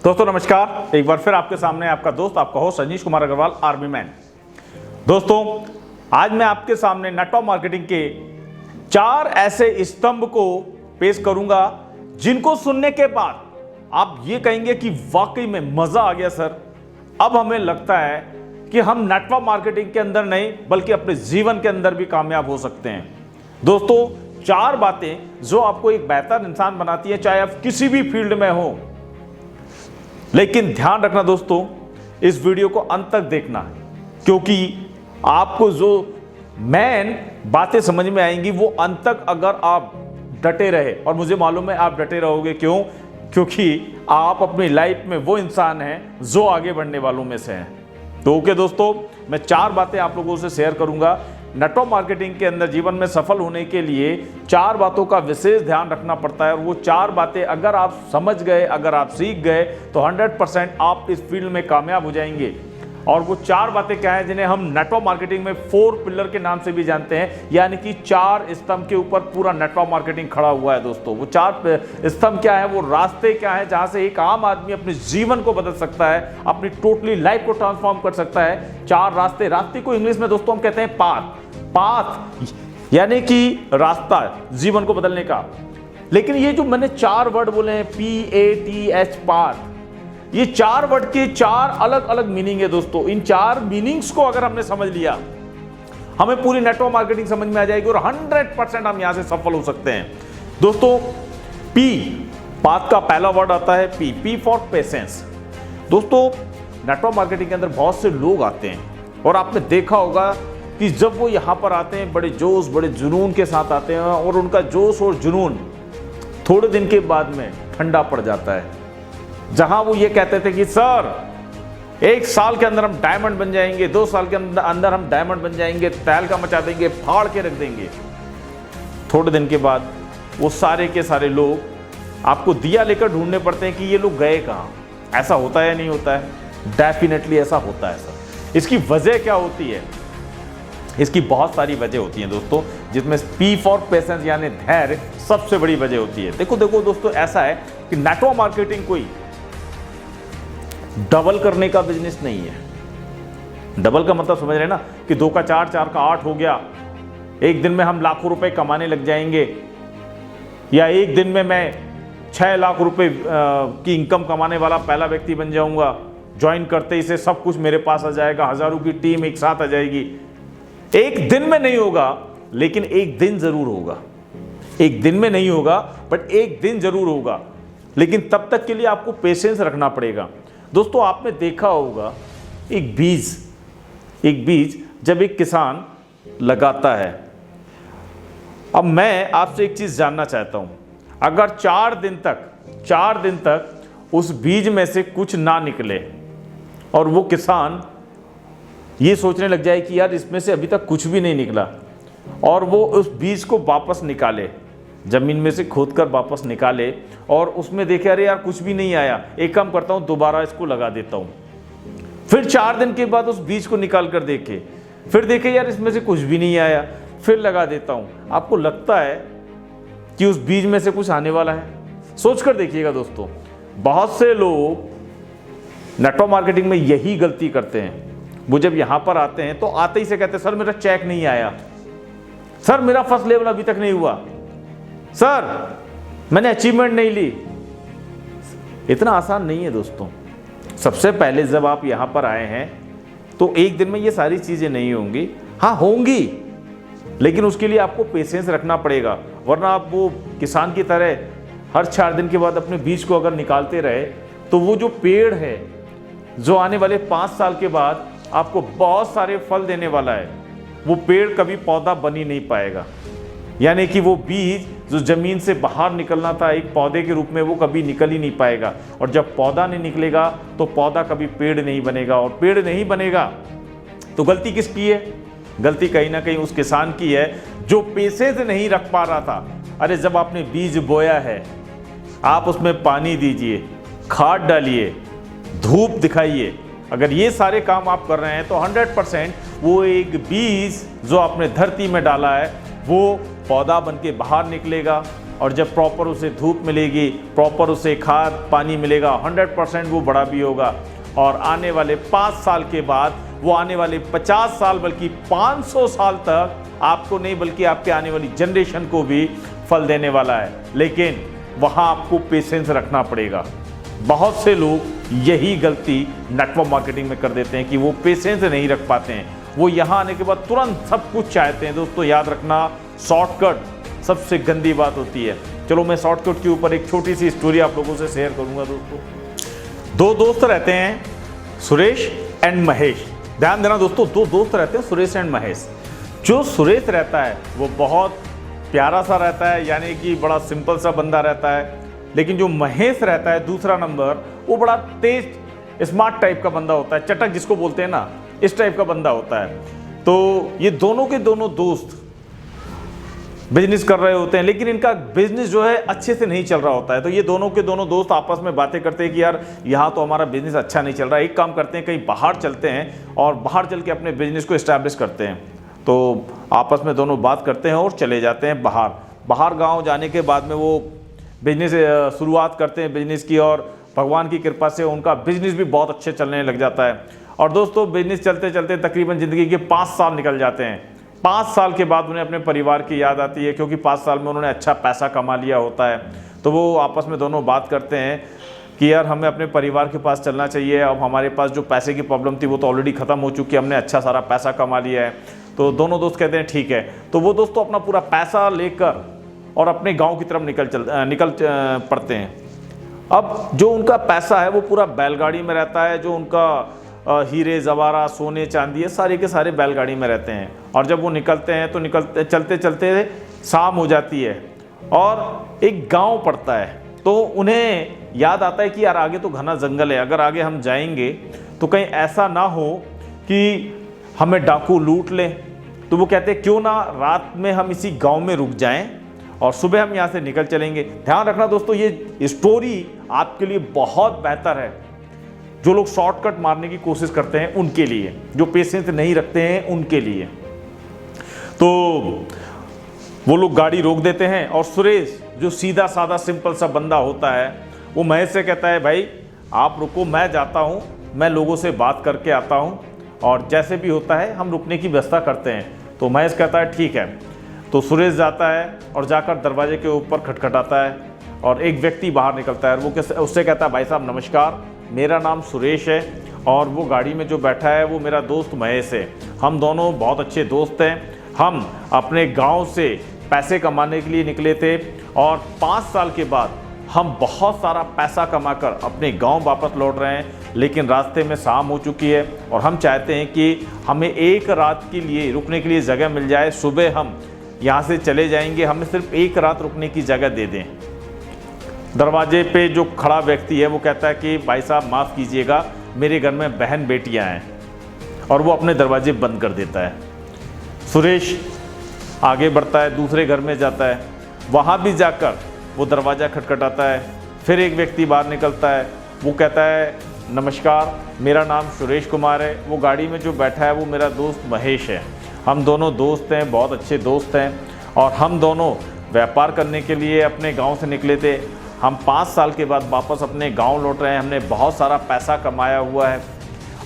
दोस्तों नमस्कार, एक बार फिर आपके सामने आपका दोस्त आपका host Rajneesh Kumar Agarwal army man. दोस्तों आज मैं आपके सामने नेटवर्क मार्केटिंग के 4 ऐसे स्तंभ को पेश करूंगा जिनको सुनने के बाद आप ये कहेंगे कि वाकई में मजा आ गया सर। अब हमें लगता है कि हम नेटवर्क मार्केटिंग के अंदर नहीं बल्कि अपने जीवन के अंदर भी कामयाब हो सकते हैं। दोस्तों 4 बातें जो आपको एक बेहतर इंसान बनाती है, चाहे आप किसी भी फील्ड में हो। लेकिन ध्यान रखना दोस्तों, इस वीडियो को अंत तक देखना क्योंकि आपको जो मेन बातें समझ में आएंगी वो अंत तक अगर आप डटे रहे, और मुझे मालूम है आप डटे रहोगे। क्यों? क्योंकि आप अपनी लाइफ में वो इंसान हैं जो आगे बढ़ने वालों में से हैं। तो ओके दोस्तों, मैं 4 बातें आप लोगों से शेयर करूंगा। नेटवर्क मार्केटिंग के अंदर जीवन में सफल होने के लिए 4 बातों का विशेष ध्यान रखना पड़ता है, और वो 4 बातें अगर आप समझ गए, अगर आप सीख गए तो 100% आप इस फील्ड में कामयाब हो जाएंगे। और वो 4 बातें क्या है जिन्हें हम नेटवर्क मार्केटिंग में 4 पिलर के नाम से भी जानते हैं, यानी कि 4 स्तंभ के ऊपर पूरा नेटवर्क मार्केटिंग खड़ा हुआ है। दोस्तों वो 4 स्तंभ क्या है, वो रास्ते क्या है जहां से एक आम आदमी अपने जीवन को बदल सकता है, अपनी टोटली लाइफ को ट्रांसफॉर्म कर सकता है। 4 रास्ते को इंग्लिश में दोस्तों हम कहते हैं पाथ, यानी कि रास्ता जीवन को बदलने का। लेकिन ये जो मैंने 4 वर्ड बोले हैं, PATH, पाथ, ये 4 वर्ड के 4 अलग अलग मीनिंग है दोस्तों। इन 4 मीनिंग्स को अगर हमने समझ लिया, हमें पूरी नेटवर्क मार्केटिंग समझ में आ जाएगी और 100% हम यहां से सफल हो सकते हैं। दोस्तों P, पाथ का पहला वर्ड आता है P फॉर पेशेंस। दोस्तों नेटवर्क मार्केटिंग के अंदर बहुत से लोग आते हैं और आपने देखा होगा कि जब वो यहां पर आते हैं बड़े जोश बड़े जुनून के साथ आते हैं, और उनका जोश और जुनून थोड़े दिन के बाद में ठंडा पड़ जाता है। जहां वो ये कहते थे कि सर 1 साल के अंदर हम डायमंड बन जाएंगे, 2 साल के अंदर हम डायमंड बन जाएंगे, तहलका मचा देंगे, फाड़ के रख देंगे। थोड़े दिन के बाद वो सारे के सारे लोग आपको दिया लेकर ढूंढने पड़ते हैं कि ये लोग गए कहां। ऐसा होता है या नहीं होता है? डेफिनेटली ऐसा होता है सर। इसकी वजह क्या होती है? इसकी बहुत सारी वजह होती हैं दोस्तों, जिसमें P फॉर पेशेंस यानी धैर्य सबसे बड़ी वजह होती है। देखो दोस्तों, ऐसा है कि नेटवर्क मार्केटिंग कोई डबल करने का बिजनेस नहीं है। डबल का मतलब समझ रहे हैं ना, कि 2 का 4, 4 का 8 हो गया, एक दिन में हम लाखों रुपए कमाने लग जाएंगे, या एक दिन में मैं 6 लाख रुपए की इनकम कमाने वाला पहला व्यक्ति बन जाऊंगा, ज्वाइन करते ही से सब कुछ मेरे पास आ जाएगा, हजारों की टीम एक साथ आ जाएगी। एक दिन में नहीं होगा, लेकिन एक दिन जरूर होगा। एक दिन में नहीं होगा बट एक दिन जरूर होगा, लेकिन तब तक के लिए आपको पेशेंस रखना पड़ेगा। दोस्तों आपने देखा होगा एक बीज जब एक किसान लगाता है। अब मैं आपसे एक चीज जानना चाहता हूं, अगर 4 दिन तक उस बीज में से कुछ ना निकले और वो किसान ये सोचने लग जाए कि यार इसमें से अभी तक कुछ भी नहीं निकला, और वो उस बीज को वापस निकाले, जमीन में से खोदकर वापस निकाले और उसमें देखे अरे यार कुछ भी नहीं आया, एक काम करता हूं दोबारा इसको लगा देता हूं। फिर 4 दिन के बाद उस बीज को निकाल कर देखे, फिर देखे यार इसमें से कुछ भी नहीं आया, फिर लगा देता हूं। आपको लगता है कि उस बीज में से कुछ आने वाला है? सोच कर देखिएगा दोस्तों, बहुत से लोग नेटवर्क मार्केटिंग में यही गलती करते हैं। वो जब यहां पर आते हैं तो आते ही से कहते हैं सर मेरा चेक नहीं आया, सर मेरा फर्स्ट लेवल अभी तक नहीं हुआ, सर मैंने अचीवमेंट नहीं ली। इतना आसान नहीं है दोस्तों। सबसे पहले जब आप यहां पर आए हैं तो एक दिन में ये सारी चीजें नहीं होंगी। हाँ होंगी, लेकिन उसके लिए आपको पेशेंस रखना पड़ेगा, वरना आप वो किसान की तरह हर 4 दिन के बाद अपने बीज को अगर निकालते रहे तो वो जो पेड़ है जो आने वाले 5 साल के बाद आपको बहुत सारे फल देने वाला है, वो पेड़ कभी पौधा बन ही नहीं पाएगा। यानी कि वो बीज जो जमीन से बाहर निकलना था एक पौधे के रूप में, वो कभी निकल ही नहीं पाएगा। और जब पौधा नहीं निकलेगा तो पौधा कभी पेड़ नहीं बनेगा, और पेड़ नहीं बनेगा तो गलती किसकी है? गलती कहीं ना कहीं उस किसान की है जो पेशेंस नहीं रख पा रहा था। अरे जब आपने बीज बोया है, आप उसमें पानी दीजिए, खाद डालिए, धूप दिखाइए। अगर ये सारे काम आप कर रहे हैं तो 100% वो एक बीज जो आपने धरती में डाला है वो पौधा बन के बाहर निकलेगा, और जब प्रॉपर उसे धूप मिलेगी, प्रॉपर उसे खाद पानी मिलेगा, 100% वो बड़ा भी होगा। और आने वाले 5 साल के बाद वो आने वाले 50 साल बल्कि 500 साल तक आपको नहीं बल्कि आपके आने वाली जनरेशन को भी फल देने वाला है। लेकिन वहाँ आपको पेशेंस रखना पड़ेगा। बहुत से लोग यही गलती नेटवर्क मार्केटिंग में कर देते हैं कि वो पेशेंस नहीं रख पाते हैं। वो यहाँ आने के बाद तुरंत सब कुछ चाहते हैं। दोस्तों याद रखना, शॉर्टकट सबसे गंदी बात होती है। चलो मैं शॉर्टकट के ऊपर एक छोटी सी स्टोरी आप लोगों से शेयर करूंगा। दोस्तों, 2 दोस्त रहते हैं, सुरेश एंड महेश। ध्यान देना दोस्तों, 2 दोस्त रहते हैं, सुरेश एंड महेश। जो सुरेश रहता है वो बहुत प्यारा सा रहता है, यानी कि बड़ा सिंपल सा बंदा रहता है। लेकिन जो महेश रहता है दूसरा नंबर, वो बड़ा तेज स्मार्ट टाइप का बंदा होता है, चटक जिसको बोलते हैं ना, इस टाइप का बंदा होता है। तो ये दोनों के दोनों दोस्त बिजनेस कर रहे होते हैं, लेकिन इनका बिजनेस जो है अच्छे से नहीं चल रहा होता है। तो ये दोनों के दोनों दोस्त आपस में बातें करते हैं कि यार यहाँ तो हमारा बिजनेस अच्छा नहीं चल रहा है, एक काम करते हैं कहीं बाहर चलते हैं और बाहर चल के अपने बिजनेस को इस्टेब्लिश करते हैं। तो आपस में दोनों बात करते हैं और चले जाते हैं बाहर गाँव जाने के बाद में वो बिजनेस शुरुआत करते हैं बिजनेस की, और भगवान की कृपा से उनका बिजनेस भी बहुत अच्छे चलने लग जाता है। और दोस्तों बिजनेस चलते चलते तकरीबन ज़िंदगी के 5 साल निकल जाते हैं। 5 साल के बाद उन्हें अपने परिवार की याद आती है, क्योंकि 5 साल में उन्होंने अच्छा पैसा कमा लिया होता है। तो वो आपस में दोनों बात करते हैं कि यार हमें अपने परिवार के पास चलना चाहिए। अब हमारे पास जो पैसे की प्रॉब्लम थी वो तो ऑलरेडी ख़त्म हो चुकी है, हमने अच्छा सारा पैसा कमा लिया है। तो दोनों दोस्त कहते हैं ठीक है। तो वो दोस्तों अपना पूरा पैसा लेकर और अपने गांव की तरफ निकल पड़ते हैं। अब जो उनका पैसा है वो पूरा बैलगाड़ी में रहता है। जो उनका हीरे जवारा सोने चांदी है सारे के सारे बैलगाड़ी में रहते हैं। और जब वो निकलते हैं तो चलते चलते शाम हो जाती है और एक गांव पड़ता है। तो उन्हें याद आता है कि यार आगे तो घना जंगल है, अगर आगे हम जाएंगे तो कहीं ऐसा ना हो कि हमें डाकू लूट लें। तो वो कहते हैं क्यों ना रात में हम इसी गांव में रुक जाएं और सुबह हम यहाँ से निकल चलेंगे। ध्यान रखना दोस्तों, ये स्टोरी आपके लिए बहुत बेहतर है। जो लोग शॉर्टकट मारने की कोशिश करते हैं उनके लिए, जो पेशेंस नहीं रखते हैं उनके लिए। तो वो लोग गाड़ी रोक देते हैं और सुरेश जो सीधा साधा सिंपल सा बंदा होता है वो महेश से कहता है भाई आप रुको, मैं जाता हूँ, मैं लोगों से बात करके आता हूँ और जैसे भी होता है हम रुकने की व्यवस्था करते हैं। तो महेश कहता है ठीक है। तो सुरेश जाता है और जाकर दरवाजे के ऊपर खटखटाता है और एक व्यक्ति बाहर निकलता है। वो उससे कहता है भाई साहब नमस्कार, मेरा नाम सुरेश है और वो गाड़ी में जो बैठा है वो मेरा दोस्त महेश है। हम दोनों बहुत अच्छे दोस्त हैं। हम अपने गांव से पैसे कमाने के लिए निकले थे और 5 साल के बाद हम बहुत सारा पैसा कमाकर अपने गांव वापस लौट रहे हैं। लेकिन रास्ते में शाम हो चुकी है और हम चाहते हैं कि हमें एक रात के लिए रुकने के लिए जगह मिल जाए। सुबह हम यहाँ से चले जाएंगे, हमें सिर्फ एक रात रुकने की जगह दे दें। दरवाजे पे जो खड़ा व्यक्ति है वो कहता है कि भाई साहब माफ़ कीजिएगा, मेरे घर में बहन बेटियां हैं, और वो अपने दरवाजे बंद कर देता है। सुरेश आगे बढ़ता है, दूसरे घर में जाता है, वहाँ भी जाकर वो दरवाज़ा खटखटाता है। फिर एक व्यक्ति बाहर निकलता है, वो कहता है नमस्कार, मेरा नाम सुरेश कुमार है। वो गाड़ी में जो बैठा है वो मेरा दोस्त महेश है। हम दोनों दोस्त हैं, बहुत अच्छे दोस्त हैं और हम दोनों व्यापार करने के लिए अपने गांव से निकले थे। हम 5 साल के बाद वापस अपने गांव लौट रहे हैं। हमने बहुत सारा पैसा कमाया हुआ है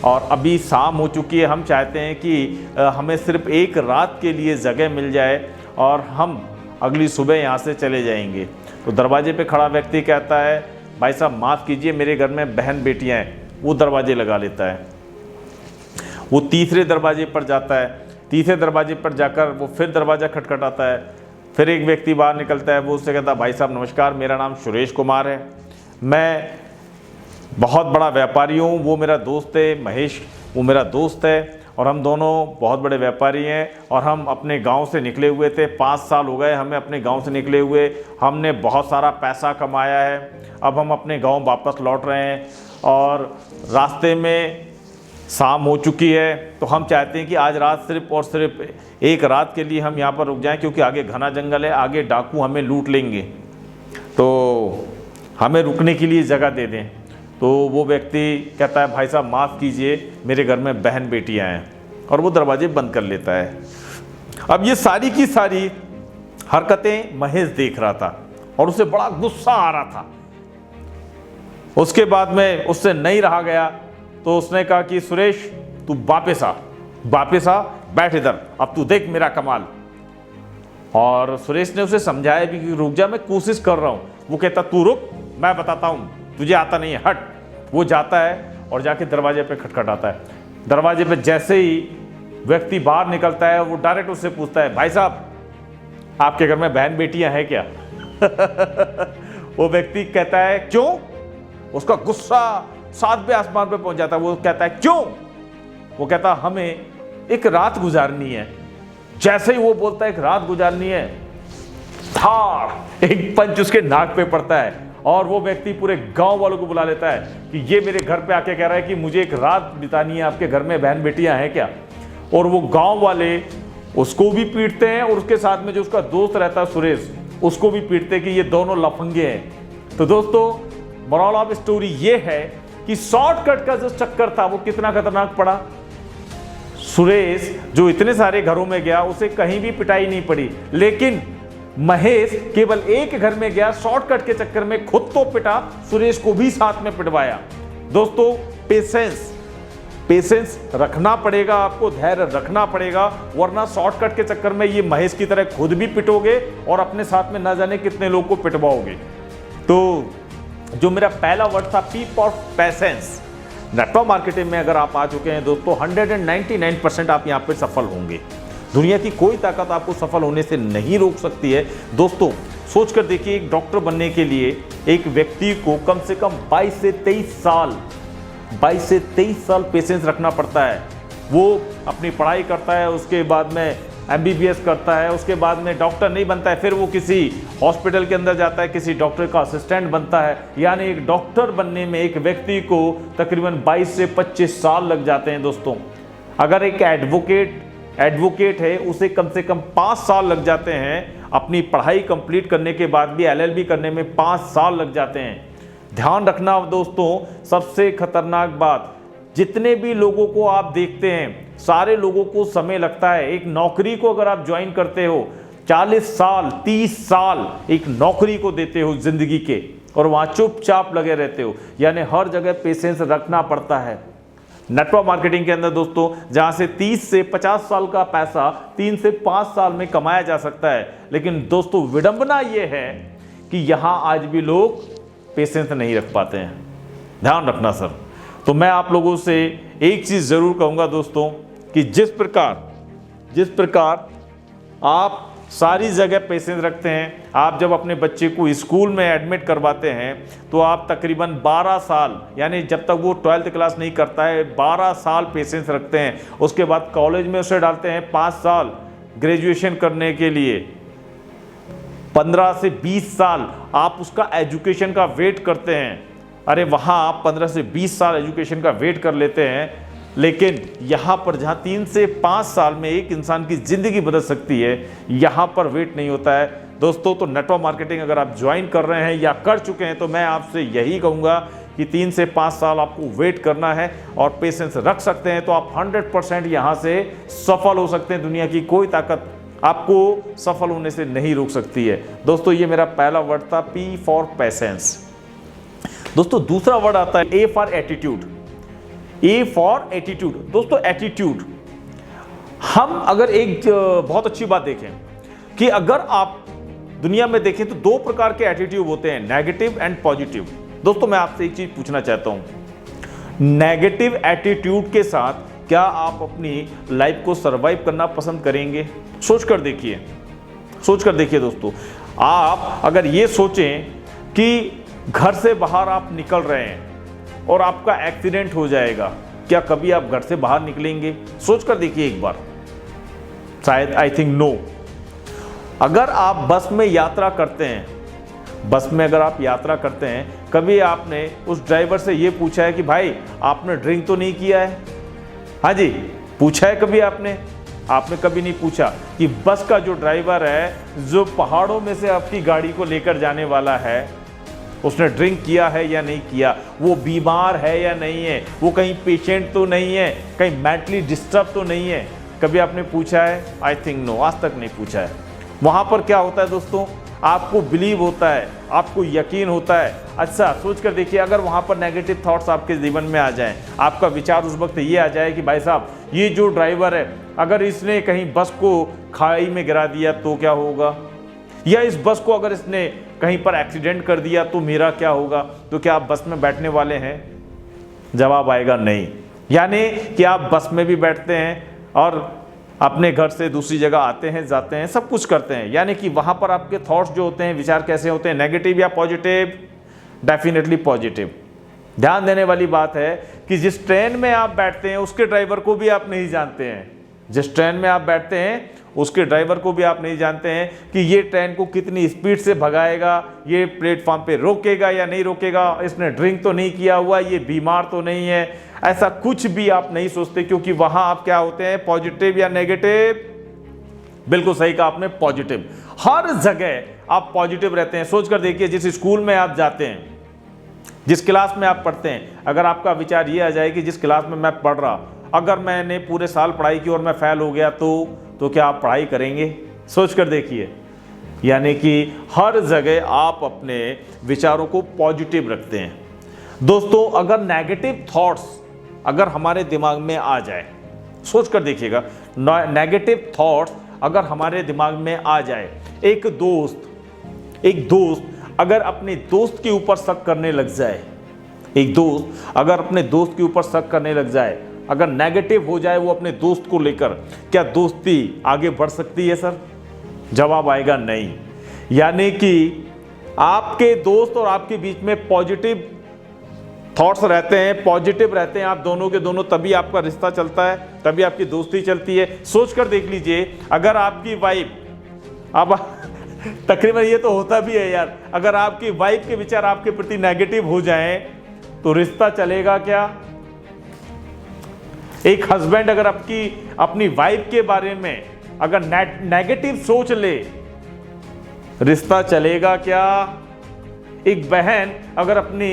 और अभी शाम हो चुकी है। हम चाहते हैं कि हमें सिर्फ एक रात के लिए जगह मिल जाए और हम अगली सुबह यहाँ से चले जाएंगे। तो दरवाजे पे खड़ा व्यक्ति कहता है भाई साहब माफ़ कीजिए, मेरे घर में बहन बेटियाँ हैं। वो दरवाजे लगा लेता है। वो तीसरे दरवाजे पर जाता है, तीसरे दरवाजे पर जाकर वो फिर दरवाज़ा खटखटाता है। फिर एक व्यक्ति बाहर निकलता है, वो उससे कहता है भाई साहब नमस्कार, मेरा नाम सुरेश कुमार है, मैं बहुत बड़ा व्यापारी हूँ। वो मेरा दोस्त है महेश, वो मेरा दोस्त है और हम दोनों बहुत बड़े व्यापारी हैं और हम अपने गांव से निकले हुए थे। 5 साल हो गए हमें अपने गांव से निकले हुए, हमने बहुत सारा पैसा कमाया है। अब हम अपने गांव वापस लौट रहे हैं और रास्ते में शाम हो चुकी है। तो हम चाहते हैं कि आज रात सिर्फ और सिर्फ एक रात के लिए हम यहाँ पर रुक जाएं, क्योंकि आगे घना जंगल है, आगे डाकू हमें लूट लेंगे, तो हमें रुकने के लिए जगह दे दें। तो वो व्यक्ति कहता है भाई साहब माफ़ कीजिए, मेरे घर में बहन बेटियां हैं, और वो दरवाजे बंद कर लेता है। अब ये सारी की सारी हरकतें महेश देख रहा था और उसे बड़ा गुस्सा आ रहा था। उसके बाद में उससे नहीं रहा गया तो उसने कहा कि सुरेश तू वापस आ, बैठ इधर, अब तू देख मेरा कमाल। और सुरेश ने उसे समझाया भी कि रुक जा, मैं कोशिश कर रहा हूं। वो कहता तू रुक, मैं बताता हूं, तुझे आता नहीं है, हट। वो जाता है और जाके दरवाजे पे खटखटाता है। दरवाजे पे जैसे ही व्यक्ति बाहर निकलता है वो डायरेक्ट उससे पूछता है, भाई साहब आपके घर में बहन बेटियां हैं क्या? वो व्यक्ति कहता है क्यों? उसका गुस्सा 7वें आसमान पे पहुंच जाता है। वो कहता है क्यों? वो कहता हमें एक रात गुजारनी है। जैसे ही वो बोलता है एक रात गुजारनी है, धाड़ एक पंच उसके नाक पे पड़ता है और वो व्यक्ति पूरे गांव वालों को बुला लेता है कि ये मेरे घर पे आके कह रहा है कि मुझे एक रात बितानी है, आपके घर में बहन बेटियां हैं क्या? और वो गांव वाले उसको भी पीटते हैं और उसके साथ में जो उसका दोस्त रहता है सुरेश, उसको भी पीटते हैं कि ये दोनों लफंगे हैं। तो दोस्तों मोरल ऑफ स्टोरी ये है कि शॉर्टकट का जो चक्कर था वो कितना खतरनाक पड़ा। सुरेश जो इतने सारे घरों में गया उसे कहीं भी पिटाई नहीं पड़ी, लेकिन महेश केवल एक घर में गया, शॉर्टकट के चक्कर में खुद तो पिटा, सुरेश को भी साथ में पिटवाया। दोस्तों पेशेंस रखना पड़ेगा, आपको धैर्य रखना पड़ेगा, वरना शॉर्टकट के चक्कर में ये महेश की तरह खुद भी पिटोगे और अपने साथ में ना जाने कितने लोग को पिटवाओगे। तो जो मेरा पहला वर्ड था P for patience. Network marketing में अगर आप आ चुके हैं दोस्तों 199% आप यहाँ पे सफल होंगे। दुनिया की कोई ताकत आपको सफल होने से नहीं रोक सकती है। दोस्तों सोच कर देखिए, एक डॉक्टर बनने के लिए एक व्यक्ति को कम से कम 22 से 23 साल पेशेंस रखना पड़ता है। वो अपनी पढ़ाई करता है, उसके बाद में MBBS करता है, उसके बाद में डॉक्टर नहीं बनता है, फिर वो किसी हॉस्पिटल के अंदर जाता है, किसी डॉक्टर का असिस्टेंट बनता है। यानी एक डॉक्टर बनने में एक व्यक्ति को तकरीबन 22 से 25 साल लग जाते हैं दोस्तों। अगर एक एडवोकेट है उसे कम से कम 5 साल लग जाते हैं। अपनी पढ़ाई कंप्लीट करने के बाद भी LLB करने में 5 साल लग जाते हैं। ध्यान रखना दोस्तों, सबसे खतरनाक बात, जितने भी लोगों को आप देखते हैं सारे लोगों को समय लगता है। एक नौकरी को अगर आप ज्वाइन करते हो 40 साल 30 साल एक नौकरी को देते हो जिंदगी के, और वहां चुपचाप लगे रहते हो। यानी हर जगह पेशेंस रखना पड़ता है। नेटवर्क मार्केटिंग के अंदर दोस्तों जहां से 30 से 50 साल का पैसा 3 से 5 साल में कमाया जा सकता है, लेकिन दोस्तों विडंबना यह है कि यहां आज भी लोग पेशेंस नहीं रख पाते हैं। ध्यान रखना सर। तो मैं आप लोगों से एक चीज जरूर कहूंगा दोस्तों कि जिस प्रकार आप सारी जगह पेशेंस रखते हैं, आप जब अपने बच्चे को स्कूल में एडमिट करवाते हैं तो आप तकरीबन 12 साल, यानी जब तक वो 12th क्लास नहीं करता है 12 साल पेशेंस रखते हैं। उसके बाद कॉलेज में उसे डालते हैं 5 साल ग्रेजुएशन करने के लिए, 15 से 20 साल आप उसका एजुकेशन का वेट करते हैं। अरे वहाँ आप 15 से 20 साल एजुकेशन का वेट कर लेते हैं, लेकिन यहाँ पर जहाँ 3 से 5 साल में एक इंसान की ज़िंदगी बदल सकती है, यहाँ पर वेट नहीं होता है दोस्तों। तो नेटवर्क मार्केटिंग अगर आप ज्वाइन कर रहे हैं या कर चुके हैं तो मैं आपसे यही कहूँगा कि 3 से 5 साल आपको वेट करना है और पेशेंस रख सकते हैं तो आप 100% यहाँ से सफल हो सकते हैं। दुनिया की कोई ताकत आपको सफल होने से नहीं रोक सकती है। दोस्तों ये मेरा पहला वर्ड था P फॉर पेशेंस। दोस्तों दूसरा वर्ड आता है A for attitude. A for attitude. दोस्तों एटीट्यूड, हम अगर एक बहुत अच्छी बात देखें कि अगर आप दुनिया में देखें तो 2 प्रकार के एटीट्यूड होते हैं, नेगेटिव एंड पॉजिटिव। दोस्तों मैं आपसे एक चीज पूछना चाहता हूं, नेगेटिव एटीट्यूड के साथ क्या आप अपनी लाइफ को सरवाइव करना पसंद करेंगे? सोच कर देखिए दोस्तों। आप अगर ये सोचें कि घर से बाहर आप निकल रहे हैं और आपका एक्सीडेंट हो जाएगा, क्या कभी आप घर से बाहर निकलेंगे? सोच कर देखिए एक बार। शायद आई थिंक नो। अगर आप बस में यात्रा करते हैं, कभी आपने उस ड्राइवर से ये पूछा है कि भाई आपने ड्रिंक तो नहीं किया है? हाँ जी, पूछा है कभी आपने कभी नहीं पूछा कि बस का जो ड्राइवर है, जो पहाड़ों में से आपकी गाड़ी को लेकर जाने वाला है, उसने ड्रिंक किया है या नहीं किया, वो बीमार है या नहीं है, वो कहीं पेशेंट तो नहीं है, कहीं मेंटली डिस्टर्ब तो नहीं है? कभी आपने पूछा है? आई थिंक नो, आज तक नहीं पूछा है। वहाँ पर क्या होता है दोस्तों, आपको बिलीव होता है, आपको यकीन होता है। अच्छा सोच कर देखिए, अगर वहाँ पर नेगेटिव थॉट्स आपके जीवन में आ जाएं, आपका विचार उस वक्त ये आ जाए कि भाई साहब ये जो ड्राइवर है, अगर इसने कहीं बस को खाई में गिरा दिया तो क्या होगा, या इस बस को अगर इसने कहीं पर एक्सीडेंट कर दिया तो मेरा क्या होगा, तो क्या आप बस में बैठने वाले हैं? जवाब आएगा नहीं। यानी कि आप बस में भी बैठते हैं और अपने घर से दूसरी जगह आते हैं, जाते हैं, सब कुछ करते हैं। यानी कि वहाँ पर आपके थॉट्स जो होते हैं, विचार कैसे होते हैं, नेगेटिव या पॉजिटिव? Definitely positive. ध्यान देने वाली बात है कि जिस ट्रेन में आप बैठते हैं उसके ड्राइवर को भी आप नहीं जानते हैं। जिस ट्रेन में आप बैठते हैं उसके ड्राइवर को भी आप नहीं जानते हैं कि ये ट्रेन को कितनी स्पीड से भगाएगा, ये प्लेटफॉर्म पे रोकेगा या नहीं रोकेगा, इसने ड्रिंक तो नहीं किया हुआ, ये बीमार तो नहीं है। ऐसा कुछ भी आप नहीं सोचते, क्योंकि वहां आप क्या होते हैं, पॉजिटिव या नेगेटिव? बिल्कुल सही कहा आपने, पॉजिटिव। हर जगह आप पॉजिटिव रहते हैं। सोच कर देखिए, जिस स्कूल में आप जाते हैं, जिस क्लास में आप पढ़ते हैं, अगर आपका विचार ये आ जाए कि जिस क्लास में मैं पढ़ रहा, अगर मैंने पूरे साल पढ़ाई की और मैं फेल हो गया तो क्या आप पढ़ाई करेंगे? सोच कर देखिए। यानी कि हर जगह आप अपने विचारों को पॉजिटिव रखते हैं। दोस्तों, अगर नेगेटिव थॉट्स अगर हमारे दिमाग में आ जाए, सोच कर देखिएगा, नेगेटिव थॉट्स अगर हमारे दिमाग में आ जाए, एक दोस्त अगर अपने दोस्त के ऊपर शक करने लग जाए, एक दोस्त अगर अपने दोस्त के ऊपर शक करने लग जाए, अगर नेगेटिव हो जाए वो अपने दोस्त को लेकर, क्या दोस्ती आगे बढ़ सकती है सर? जवाब आएगा नहीं। यानी कि आपके दोस्त और आपके बीच में पॉजिटिव थॉट्स रहते हैं, पॉजिटिव रहते हैं आप दोनों के दोनों, तभी आपका रिश्ता चलता है, तभी आपकी दोस्ती चलती है। सोच कर देख लीजिए, अगर आपकी वाइफ, अब तकरीबन ये तो होता भी है यार, अगर आपकी वाइफ के विचार आपके प्रति नेगेटिव हो जाएं तो रिश्ता चलेगा क्या? एक हस्बैंड अगर अपनी वाइफ के बारे में अगर नेगेटिव सोच ले, रिश्ता चलेगा क्या? एक बहन अगर अपनी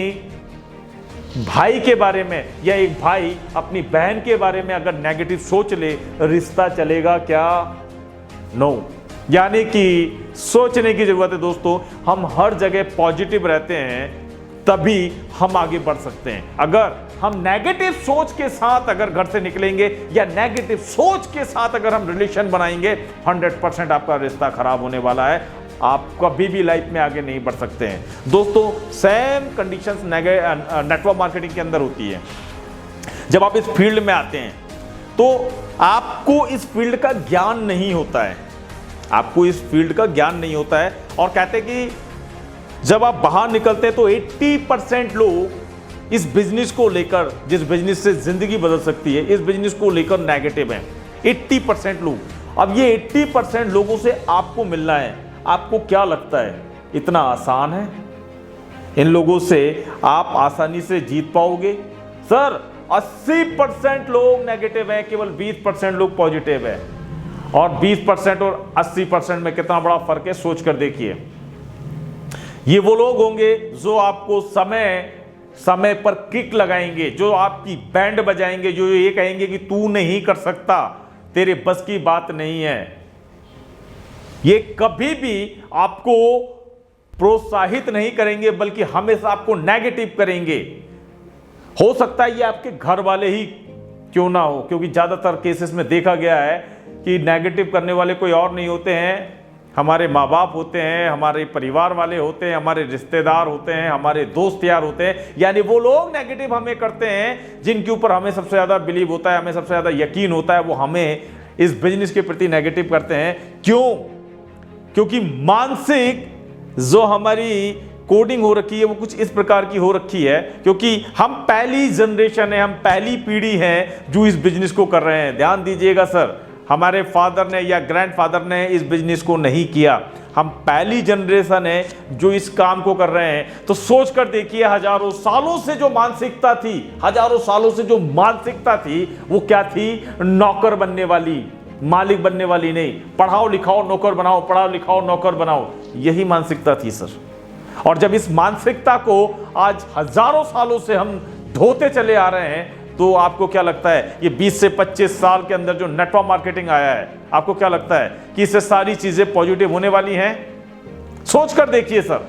भाई के बारे में, या एक भाई अपनी बहन के बारे में अगर नेगेटिव सोच ले, रिश्ता चलेगा क्या? नो। यानी कि सोचने की जरूरत है दोस्तों। हम हर जगह पॉजिटिव रहते हैं तभी हम आगे बढ़ सकते हैं। अगर हम नेगेटिव सोच के साथ अगर घर से निकलेंगे या नेगेटिव सोच के साथ अगर हम रिलेशन बनाएंगे, 100% आपका रिश्ता खराब होने वाला है। आप कभी भी लाइफ में आगे नहीं बढ़ सकते हैं। दोस्तों, सेम कंडीशंस नेटवर्क मार्केटिंग के अंदर होती है। जब आप इस फील्ड में आते हैं तो आपको इस फील्ड का ज्ञान नहीं होता है, आपको इस फील्ड का ज्ञान नहीं होता है। और कहते हैं कि जब आप बाहर निकलते हैं तो 80% लोग इस बिजनेस को लेकर, जिस बिजनेस से जिंदगी बदल सकती है, इस बिजनेस को लेकर नेगेटिव हैं 80% लोग। अब ये 80% लोगों से आपको मिलना है। आपको क्या लगता है इतना आसान है? इन लोगों से आप आसानी से जीत पाओगे? सर 80% लोग नेगेटिव हैं, केवल 20% लोग पॉजिटिव हैं। और 20% और 80% में कितना बड़ा फर्क है, सोच कर देखिए। ये वो लोग होंगे जो आपको समय पर किक लगाएंगे, जो आपकी बैंड बजाएंगे, जो ये कहेंगे कि तू नहीं कर सकता, तेरे बस की बात नहीं है। ये कभी भी आपको प्रोत्साहित नहीं करेंगे, बल्कि हमेशा आपको नेगेटिव करेंगे। हो सकता है ये आपके घर वाले ही क्यों ना हो, क्योंकि ज्यादातर केसेस में देखा गया है कि नेगेटिव करने वाले कोई और नहीं होते हैं, हमारे माँ बाप होते हैं, हमारे परिवार वाले होते हैं, हमारे रिश्तेदार होते हैं, हमारे दोस्त यार होते हैं। यानी वो लोग नेगेटिव हमें करते हैं जिनके ऊपर हमें सबसे ज़्यादा बिलीव होता है, हमें सबसे ज़्यादा यकीन होता है, वो हमें इस बिजनेस के प्रति नेगेटिव करते हैं। क्यों? क्योंकि मानसिक जो हमारी कोडिंग हो रखी है वो कुछ इस प्रकार की हो रखी है, क्योंकि हम पहली जनरेशन है, हम पहली पीढ़ी है जो इस बिजनेस को कर रहे हैं। ध्यान दीजिएगा सर, हमारे फादर ने या ग्रैंडफादर ने इस बिजनेस को नहीं किया, हम पहली जनरेशन है जो इस काम को कर रहे हैं। तो सोच कर देखिए, हजारों सालों से जो मानसिकता थी, हजारों सालों से जो मानसिकता थी, वो क्या थी? नौकर बनने वाली, मालिक बनने वाली नहीं। पढ़ाओ लिखाओ नौकर बनाओ, पढ़ाओ लिखाओ नौकर बनाओ, यही मानसिकता थी सर। और जब इस मानसिकता को आज हजारों सालों से हम ढोते चले आ रहे हैं, तो आपको क्या लगता है ये 20 से 25 साल के अंदर जो नेटवर्क मार्केटिंग आया है, आपको क्या लगता है कि इससे सारी चीजें पॉजिटिव होने वाली हैं? सोच कर देखिए सर,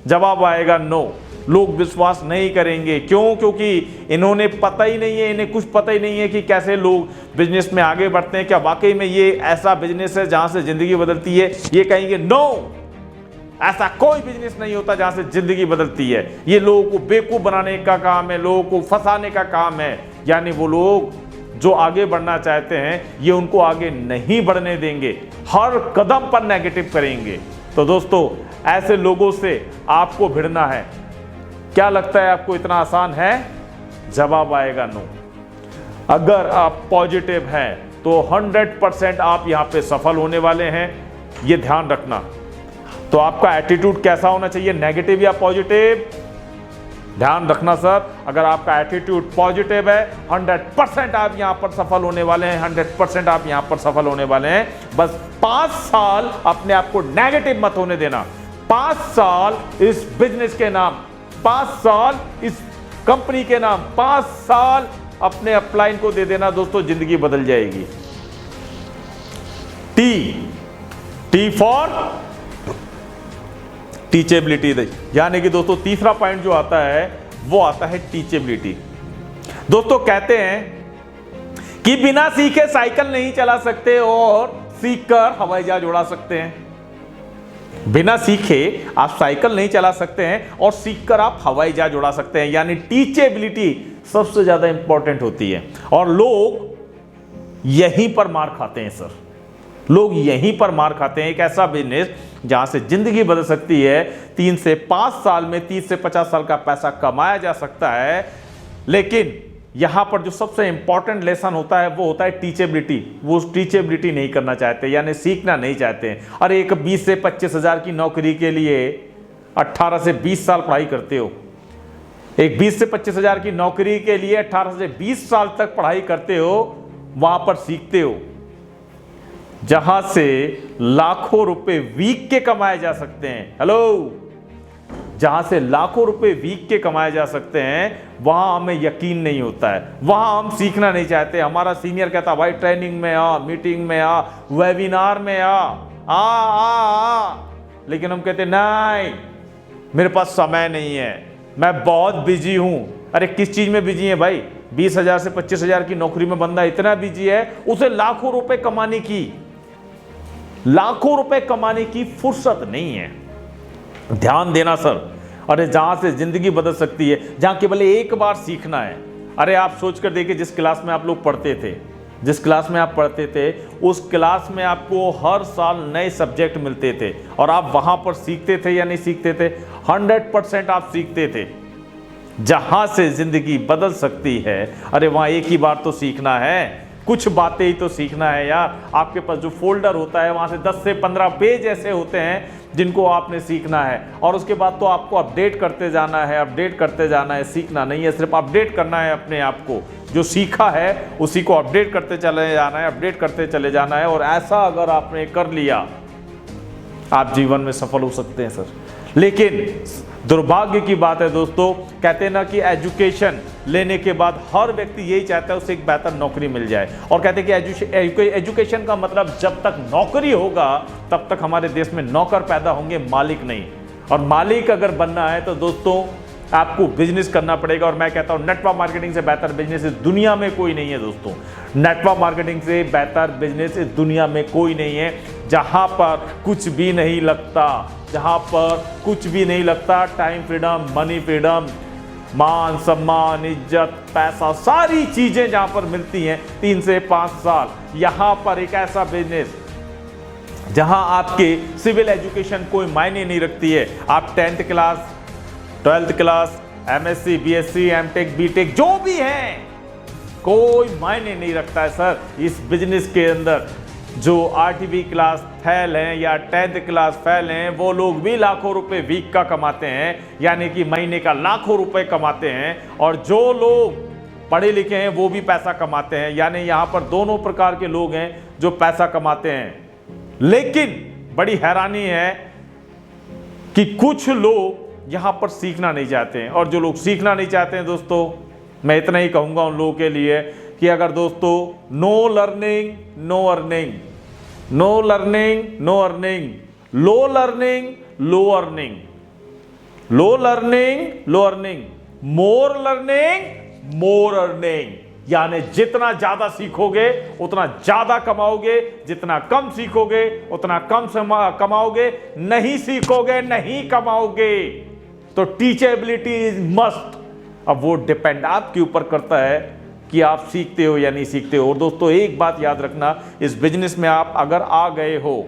जवाब आएगा नो। लोग विश्वास नहीं करेंगे। क्यों? क्योंकि इन्होंने पता ही नहीं है, इन्हें कुछ पता ही नहीं है कि कैसे लोग बिजनेस में आगे बढ़ते हैं। क्या वाकई में ये ऐसा बिजनेस है जहां से जिंदगी बदलती है? ये कहेंगे नो, ऐसा कोई बिजनेस नहीं होता जहां से जिंदगी बदलती है। ये लोगों को बेवकूफ बनाने का काम है, लोगों को फंसाने का काम है। यानी वो लोग जो आगे बढ़ना चाहते हैं ये उनको आगे नहीं बढ़ने देंगे, हर कदम पर नेगेटिव करेंगे। तो दोस्तों, ऐसे लोगों से आपको भिड़ना है। क्या लगता है आपको इतना आसान है? जवाब आएगा नो। अगर आप पॉजिटिव हैं तो 100% आप यहां पे सफल होने वाले हैं, ये ध्यान रखना। तो आपका एटीट्यूड कैसा होना चाहिए, नेगेटिव या पॉजिटिव? ध्यान रखना सर, अगर आपका एटीट्यूड पॉजिटिव है 100% आप यहां पर सफल होने वाले हैं, 100% आप यहां पर सफल होने वाले हैं। बस 5 साल अपने आप को नेगेटिव मत होने देना। 5 साल इस बिजनेस के नाम, 5 साल इस कंपनी के नाम, 5 साल अपने अपलाइन को दे देना दोस्तों, जिंदगी बदल जाएगी। T for teachability. यानी कि दोस्तों तीसरा पॉइंट जो आता है वो आता है टीचेबिलिटी। दोस्तों कहते हैं कि बिना सीखे साइकिल नहीं चला सकते और सीखकर हवाई जहाज उड़ा सकते हैं। बिना सीखे आप साइकिल नहीं चला सकते हैं और सीखकर आप हवाई जहाज उड़ा सकते हैं। यानी टीचेबिलिटी सबसे ज्यादा इंपॉर्टेंट होती है। और लोग यहीं पर मार खाते हैं सर, लोग यहीं पर मार खाते हैं। एक ऐसा बिजनेस जहां से जिंदगी बदल सकती है, 3 से 5 साल में 30 से 50 साल का पैसा कमाया जा सकता है। लेकिन यहां पर जो सबसे इंपॉर्टेंट लेसन होता है वो होता है टीचेबिलिटी। वो टीचेबिलिटी नहीं करना चाहते, यानी सीखना नहीं चाहते। अरे एक 20 से 25 हजार की नौकरी के लिए 18 से 20 साल पढ़ाई करते हो। एक 20 से 25 हजार की नौकरी के लिए 18 से 20 साल तक पढ़ाई करते हो, वहां पर सीखते हो जहां से लाखों रुपए वीक के कमाए जा सकते हैं। हेलो, जहां से लाखों रुपए वीक के कमाए जा सकते हैं, वहां हमें यकीन नहीं होता है, वहां हम सीखना नहीं चाहते। हमारा सीनियर कहता भाई ट्रेनिंग में आ, मीटिंग में आ, वेबिनार में आ, लेकिन हम कहते नहीं, मेरे पास समय नहीं है, मैं बहुत बिजी हूं। अरे किस चीज में बिजी है भाई? 20,000 से 25,000 की नौकरी में बंदा इतना बिजी है, उसे लाखों रुपए कमाने की फुर्सत नहीं है। ध्यान देना सर। अरे जहां से जिंदगी बदल सकती है, जहां केवल एक बार सीखना है। अरे आप सोच कर देखिए, जिस क्लास में आप लोग पढ़ते थे, जिस क्लास में आप पढ़ते थे, उस क्लास में आपको हर साल नए सब्जेक्ट मिलते थे और आप वहां पर सीखते थे या नहीं सीखते थे? 100% आप सीखते थे। जहां से जिंदगी बदल सकती है, अरे वहां एक ही बार तो सीखना है, कुछ बातें ही तो सीखना है यार। आपके पास जो फोल्डर होता है वहां से 10 से 15 पेज ऐसे होते हैं जिनको आपने सीखना है, और उसके बाद तो आपको अपडेट करते जाना है, अपडेट करते जाना है। सीखना नहीं है, सिर्फ अपडेट करना है अपने आप को। जो सीखा है उसी को अपडेट करते चले जाना है, अपडेट करते चले जाना है। और ऐसा अगर आपने कर लिया, आप जीवन में सफल हो सकते हैं सर। लेकिन दुर्भाग्य की बात है दोस्तों, कहते हैं ना कि एजुकेशन लेने के बाद हर व्यक्ति यही चाहता है उसे एक बेहतर नौकरी मिल जाए। और कहते हैं कि एजुकेशन का मतलब जब तक नौकरी होगा तब तक हमारे देश में नौकर पैदा होंगे, मालिक नहीं। और मालिक अगर बनना है तो दोस्तों आपको बिजनेस करना पड़ेगा। और मैं कहता हूं नेटवर्क मार्केटिंग से बेहतर बिजनेस इस दुनिया में कोई नहीं है दोस्तों। नेटवर्क मार्केटिंग से बेहतर बिजनेस इस दुनिया में कोई नहीं है, जहां पर कुछ भी नहीं लगता, जहां पर कुछ भी नहीं लगता। टाइम फ्रीडम, मनी फ्रीडम, मान सम्मान, इज्जत, पैसा, सारी चीजें जहां पर मिलती हैं 3 से 5 साल। यहां पर एक ऐसा बिजनेस जहां आपके सिविल एजुकेशन कोई मायने नहीं रखती है। आप 10th class, 12th class, MSc, BSc, MTech, BTech जो भी हैं, कोई मायने नहीं रखता है सर। इस बिजनेस के अंदर जो 8वीं क्लास फेल हैं या 10th क्लास फेल हैं, वो लोग भी लाखों रुपए वीक का कमाते हैं, यानी कि महीने का लाखों रुपए कमाते हैं। और जो लोग पढ़े लिखे हैं वो भी पैसा कमाते हैं, यानी यहाँ पर दोनों प्रकार के लोग हैं जो पैसा कमाते हैं। लेकिन बड़ी हैरानी है कि कुछ लोग यहाँ पर सीखना नहीं चाहते हैं। और जो लोग सीखना नहीं चाहते हैं दोस्तों, मैं इतना ही कहूँगा उन लोगों के लिए कि अगर दोस्तों no learning no earning, no learning no earning, low learning low earning, low learning, low earning, more learning, more earning. यानी जितना ज्यादा सीखोगे उतना ज्यादा कमाओगे, जितना कम सीखोगे उतना कम कमाओगे, नहीं सीखोगे नहीं कमाओगे। तो टीचेबिलिटी इज मस्ट। अब वो डिपेंड आपके ऊपर करता है कि आप सीखते हो या नहीं सीखते हो। और दोस्तों एक बात याद रखना, इस बिजनेस में आप अगर आ गए हो,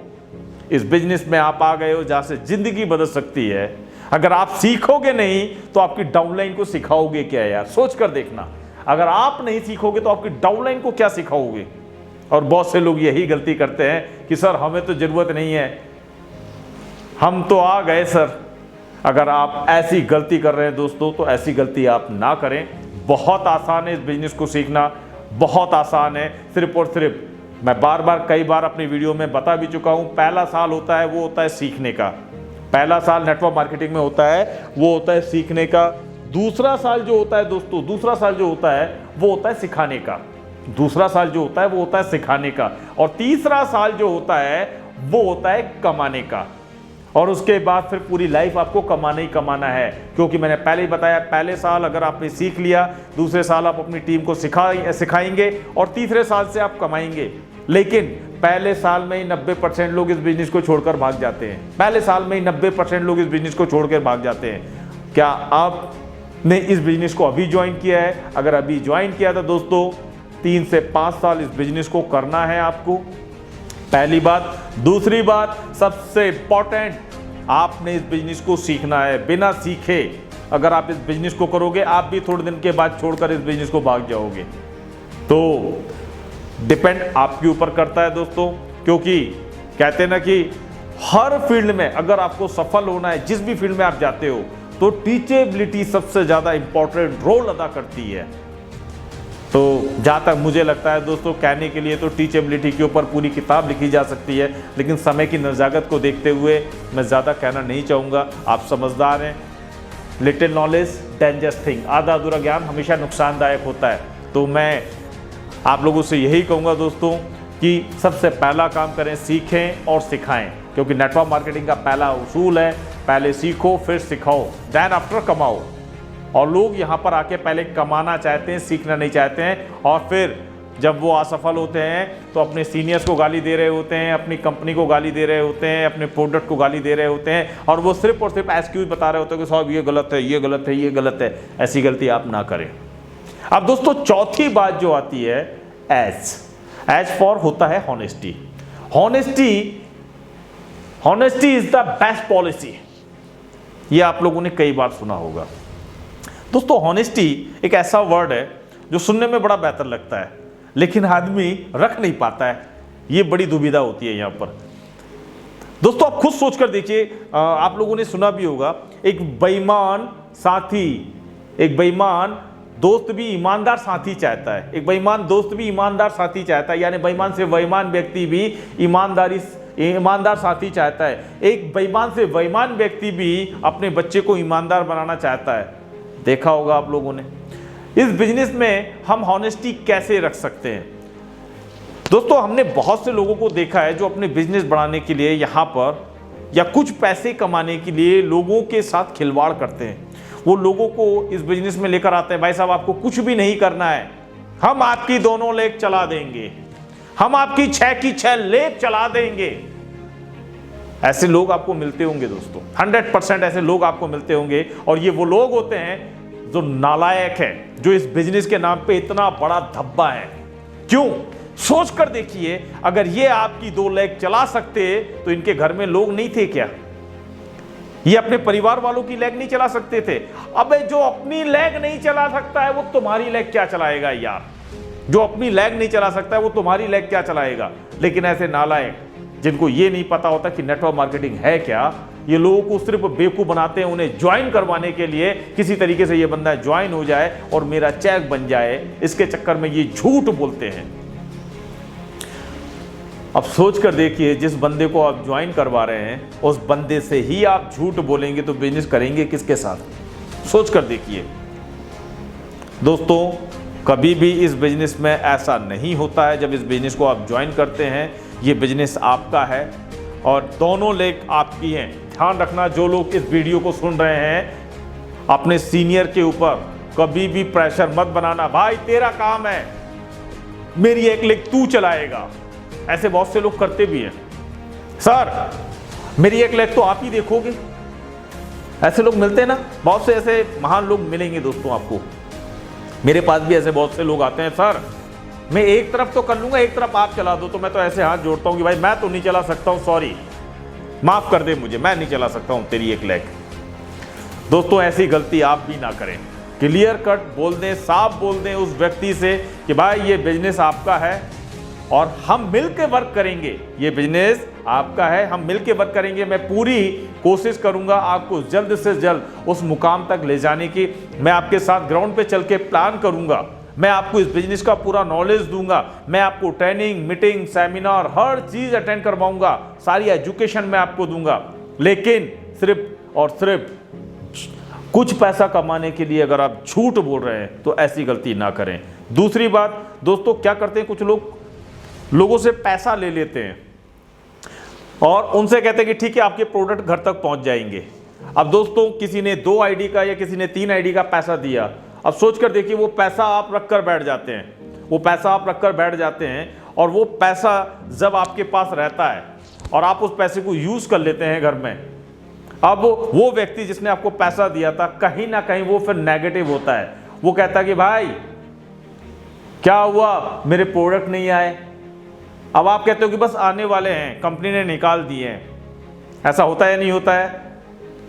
इस बिजनेस में आप आ गए हो जहां से जिंदगी बदल सकती है, अगर आप सीखोगे नहीं तो आपकी डाउनलाइन को सिखाओगे क्या यार? सोच कर देखना, अगर आप नहीं सीखोगे तो आपकी डाउनलाइन को क्या सिखाओगे? और बहुत से लोग यही गलती करते हैं कि सर हमें तो जरूरत नहीं है, हम तो आ गए सर। अगर आप ऐसी गलती कर रहे हैं दोस्तों, तो ऐसी गलती आप ना करें। बहुत आसान है इस बिजनेस को सीखना, बहुत आसान है। सिर्फ और सिर्फ मैं बार बार कई बार अपनी वीडियो में बता भी चुका हूं, पहला साल होता है वो होता है सीखने का। पहला साल नेटवर्क मार्केटिंग में होता है वो होता है सीखने का। दूसरा साल जो होता है दोस्तों, दूसरा साल जो होता है वो होता है सिखाने का। दूसरा साल जो होता है वो होता है सिखाने का। और तीसरा साल जो होता है वो होता है कमाने का। और उसके बाद फिर पूरी लाइफ आपको कमाना ही कमाना है। क्योंकि मैंने पहले ही बताया, पहले साल अगर आपने सीख लिया, दूसरे साल आप अपनी टीम को सिखाएंगे और तीसरे साल से आप कमाएंगे। लेकिन पहले साल में ही 90% लोग इस बिजनेस को छोड़कर भाग जाते हैं। पहले साल में ही 90% लोग इस बिजनेस को छोड़कर भाग जाते हैं। क्या आपने इस बिजनेस को अभी ज्वाइन किया है? अगर अभी ज्वाइन किया था दोस्तों, 3 से 5 साल इस बिजनेस को करना है आपको, पहली बात। दूसरी बात सबसे इंपॉर्टेंट, आपने इस बिजनेस को सीखना है। बिना सीखे अगर आप इस बिजनेस को करोगे, आप भी थोड़े दिन के बाद छोड़कर इस बिजनेस को भाग जाओगे। तो डिपेंड आपके ऊपर करता है दोस्तों। क्योंकि कहते हैं ना कि हर फील्ड में अगर आपको सफल होना है, जिस भी फील्ड में आप जाते हो, तो टीचेबिलिटी सबसे ज्यादा इंपॉर्टेंट रोल अदा करती है। तो जहाँ तक मुझे लगता है दोस्तों, कहने के लिए तो टीचेबिलिटी के ऊपर पूरी किताब लिखी जा सकती है, लेकिन समय की नज़ाकत को देखते हुए मैं ज़्यादा कहना नहीं चाहूँगा। आप समझदार हैं। लिटिल नॉलेज डेंजरस थिंग, आधा अधूरा ज्ञान हमेशा नुकसानदायक होता है। तो मैं आप लोगों से यही कहूँगा दोस्तों कि सबसे पहला काम करें, सीखें और सिखाएं। क्योंकि नेटवर्क मार्केटिंग का पहला उसूल है, पहले सीखो फिर सिखाओ, देन आफ्टर कमाओ। और लोग यहाँ पर आके पहले कमाना चाहते हैं, सीखना नहीं चाहते हैं। और फिर जब वो असफल होते हैं तो अपने सीनियर्स को गाली दे रहे होते हैं, अपनी कंपनी को गाली दे रहे होते हैं, अपने प्रोडक्ट को गाली दे रहे होते हैं, और वो सिर्फ और सिर्फ एक्सक्यूज बता रहे होते हैं कि साहब ये गलत है, ये गलत है, ये गलत है। ऐसी गलती आप ना करें। अब दोस्तों चौथी बात जो आती है, एज फॉर होता है honesty. Honesty is the best policy. ये आप लोगों ने कई बार सुना होगा दोस्तों। हॉनेस्टी एक ऐसा वर्ड है जो सुनने में बड़ा बेहतर लगता है, लेकिन आदमी रख नहीं पाता है। ये बड़ी दुविधा होती है यहाँ पर दोस्तों। आप खुद सोच कर देखिए, आप लोगों ने सुना भी होगा, एक बेईमान साथी, एक बेईमान दोस्त भी ईमानदार साथी चाहता है। एक बेईमान दोस्त भी ईमानदार साथी चाहता है, यानी बेईमान से बेईमान व्यक्ति भी ईमानदार साथी चाहता है। एक बेईमान से बेईमान व्यक्ति भी अपने बच्चे को ईमानदार बनाना चाहता है। देखा होगा आप लोगों ने। इस बिजनेस में हम हॉनेस्टी कैसे रख सकते हैं दोस्तों? हमने बहुत से लोगों को देखा है जो अपने बिजनेस बढ़ाने के लिए यहाँ पर या कुछ पैसे कमाने के लिए लोगों के साथ खिलवाड़ करते हैं। वो लोगों को इस बिजनेस में लेकर आते हैं, भाई साहब आपको कुछ भी नहीं करना है, हम आपकी दोनों लेग चला देंगे, हम आपकी 6 की 6 लेग चला देंगे। ऐसे लोग आपको मिलते होंगे दोस्तों, 100% ऐसे लोग आपको मिलते होंगे। और ये वो लोग होते हैं जो नालायक है, जो इस बिजनेस के नाम पे इतना बड़ा धब्बा है। क्यों? सोच कर देखिए, अगर ये आपकी 2 लेग चला सकते तो इनके घर में लोग नहीं थे क्या? ये अपने परिवार वालों की लेग नहीं चला सकते थे? अबे जो अपनी लेग नहीं चला सकता है वो तुम्हारी लेग क्या चलाएगा यार? जो अपनी लेग नहीं चला सकता है वो तुम्हारी लेग क्या चलाएगा? लेकिन ऐसे नालायक जिनको ये नहीं पता होता कि नेटवर्क मार्केटिंग है क्या, ये लोगों को सिर्फ बेवकूफ़ बनाते हैं। उन्हें ज्वाइन करवाने के लिए किसी तरीके से ये बंदा ज्वाइन हो जाए और मेरा चेक बन जाए, इसके चक्कर में ये झूठ बोलते हैं। अब सोच कर देखिए, जिस बंदे को आप ज्वाइन करवा रहे हैं उस बंदे से ही आप झूठ बोलेंगे तो बिजनेस करेंगे किसके साथ? सोच कर देखिए दोस्तों। कभी भी इस बिजनेस में ऐसा नहीं होता है। जब इस बिजनेस को आप ज्वाइन करते हैं, ये बिजनेस आपका है और दोनों लेग आपकी हैं। ध्यान रखना, जो लोग इस वीडियो को सुन रहे हैं, अपने सीनियर के ऊपर कभी भी प्रेशर मत बनाना। भाई तेरा काम है, मेरी एक लेग तू चलाएगा। ऐसे बहुत से लोग करते भी हैं। सर मेरी एक लेग तो आप ही देखोगे। ऐसे लोग मिलते हैं ना, बहुत से ऐसे महान लोग मिलेंगे दोस्तों आपको। मेरे पास भी ऐसे बहुत से लोग आते हैं, सर मैं एक तरफ तो कर लूंगा, एक तरफ आप चला दो। तो मैं तो ऐसे हाथ जोड़ता हूं कि भाई मैं तो नहीं चला सकता हूं, सॉरी माफ कर दे मुझे, मैं नहीं चला सकता हूं तेरी एक लेग। दोस्तों ऐसी गलती आप भी ना करें। क्लियर कट बोल दें, साफ बोल दें उस व्यक्ति से कि भाई ये बिजनेस आपका है और हम मिलकर वर्क करेंगे। ये बिजनेस आपका है, हम मिलकर वर्क करेंगे। मैं पूरी कोशिश करूंगा आपको जल्द से जल्द उस मुकाम तक ले जाने की। मैं आपके साथ ग्राउंड पे चल के प्लान करूंगा। मैं आपको इस बिजनेस का पूरा नॉलेज दूंगा। मैं आपको ट्रेनिंग, मीटिंग, सेमिनार, हर चीज अटेंड करवाऊंगा। सारी एजुकेशन मैं आपको दूंगा। लेकिन सिर्फ और सिर्फ कुछ पैसा कमाने के लिए अगर आप झूठ बोल रहे हैं तो ऐसी गलती ना करें। दूसरी बात दोस्तों, क्या करते हैं कुछ लोग, लोगों से पैसा ले लेते हैं और उनसे कहते हैं कि ठीक है आपके प्रोडक्ट घर तक पहुंच जाएंगे। अब दोस्तों किसी ने 2 आईडी का या किसी ने 3 आईडी का पैसा दिया। अब सोच कर देखिए, वो पैसा आप रख कर बैठ जाते हैं, वो पैसा आप रख कर बैठ जाते हैं और वो पैसा जब आपके पास रहता है और आप उस पैसे को यूज कर लेते हैं घर में, अब वो व्यक्ति जिसने आपको पैसा दिया था कहीं ना कहीं वो फिर नेगेटिव होता है। वो कहता है कि भाई क्या हुआ, मेरे प्रोडक्ट नहीं आए। अब आप कहते हो कि बस आने वाले हैं, कंपनी ने निकाल दिए हैं। ऐसा होता है नहीं होता है?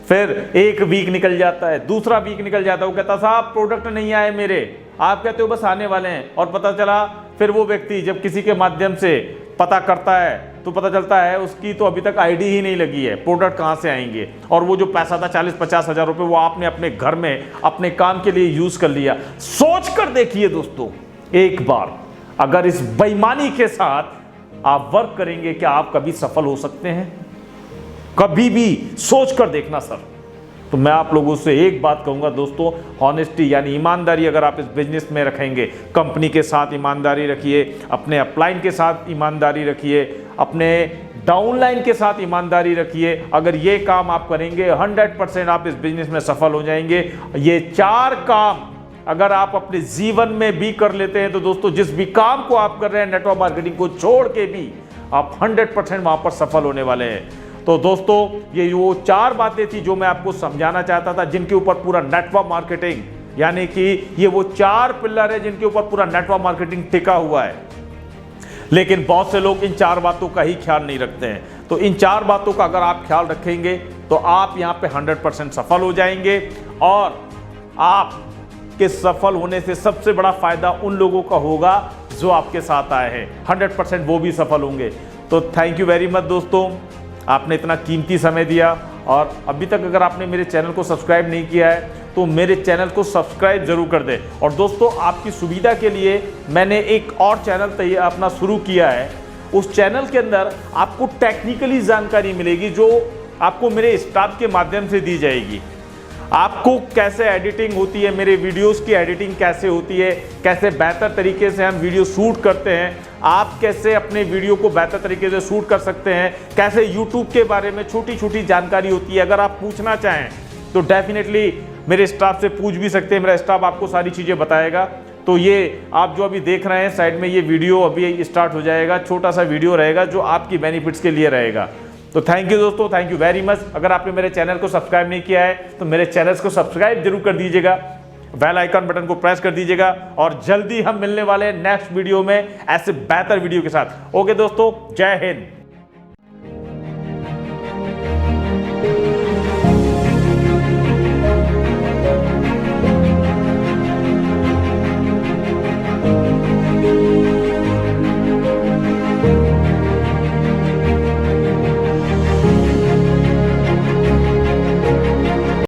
फिर 1 वीक निकल जाता है, दूसरा वीक निकल जाता है, वो कहता साहब प्रोडक्ट नहीं आए मेरे। आप कहते हो बस आने वाले हैं और पता चला फिर वो व्यक्ति जब किसी के माध्यम से पता करता है तो पता चलता है उसकी तो अभी तक आईडी ही नहीं लगी है, प्रोडक्ट कहाँ से आएंगे। और वो जो पैसा था 40-50 हज़ार रुपये वो आपने अपने घर में अपने काम के लिए यूज कर लिया। सोच कर देखिए दोस्तों एक बार, अगर इस बेईमानी के साथ आप वर्क करेंगे क्या आप कभी सफल हो सकते हैं? कभी भी सोच कर देखना सर। तो मैं आप लोगों से एक बात कहूंगा दोस्तों, हॉनेस्टी यानी ईमानदारी अगर आप इस बिजनेस में रखेंगे, कंपनी के साथ ईमानदारी रखिए, अपने अपलाइन के साथ ईमानदारी रखिए, अपने डाउनलाइन के साथ ईमानदारी रखिए। अगर ये काम आप करेंगे 100% आप इस बिजनेस में सफल हो जाएंगे। ये 4 काम अगर आप अपने जीवन में भी कर लेते हैं तो दोस्तों जिस भी काम को आप कर रहे हैं नेटवर्क मार्केटिंग को छोड़ के भी आप 100% वहां पर सफल होने वाले हैं। तो दोस्तों ये वो 4 बातें थी जो मैं आपको समझाना चाहता था, जिनके ऊपर पूरा नेटवर्क मार्केटिंग यानी कि ये वो 4 पिलर है जिनके ऊपर पूरा नेटवर्क मार्केटिंग टिका हुआ है। लेकिन बहुत से लोग इन 4 बातों का ही ख्याल नहीं रखते हैं। तो इन 4 बातों का अगर आप ख्याल रखेंगे तो आप यहाँ पे 100% सफल हो जाएंगे। और आप के सफल होने से सबसे बड़ा फायदा उन लोगों का होगा जो आपके साथ आए हैं, 100% वो भी सफल होंगे। तो थैंक यू वेरी मच दोस्तों, आपने इतना कीमती समय दिया। और अभी तक अगर आपने मेरे चैनल को सब्सक्राइब नहीं किया है तो मेरे चैनल को सब्सक्राइब जरूर कर दें। और दोस्तों आपकी सुविधा के लिए मैंने एक और चैनल अपना शुरू किया है। उस चैनल के अंदर आपको टेक्निकली जानकारी मिलेगी जो आपको मेरे स्टाफ के माध्यम से दी जाएगी। आपको कैसे एडिटिंग होती है, मेरे वीडियोस की एडिटिंग कैसे होती है, कैसे बेहतर तरीके से हम वीडियो शूट करते हैं, आप कैसे अपने वीडियो को बेहतर तरीके से शूट कर सकते हैं, कैसे यूट्यूब के बारे में छोटी छोटी जानकारी होती है। अगर आप पूछना चाहें तो डेफिनेटली मेरे स्टाफ से पूछ भी सकते हैं, मेरा स्टाफ आपको सारी चीज़ें बताएगा। तो ये आप जो अभी देख रहे हैं साइड में, ये वीडियो अभी स्टार्ट हो जाएगा, छोटा सा वीडियो रहेगा जो आपकी बेनिफिट्स के लिए रहेगा। तो थैंक यू दोस्तों, थैंक यू वेरी मच। अगर आपने मेरे चैनल को सब्सक्राइब नहीं किया है तो मेरे चैनल को सब्सक्राइब जरूर कर दीजिएगा, बेल आइकन बटन को प्रेस कर दीजिएगा। और जल्दी हम मिलने वाले हैं नेक्स्ट वीडियो में ऐसे बेहतर वीडियो के साथ। ओके दोस्तों, जय हिंद।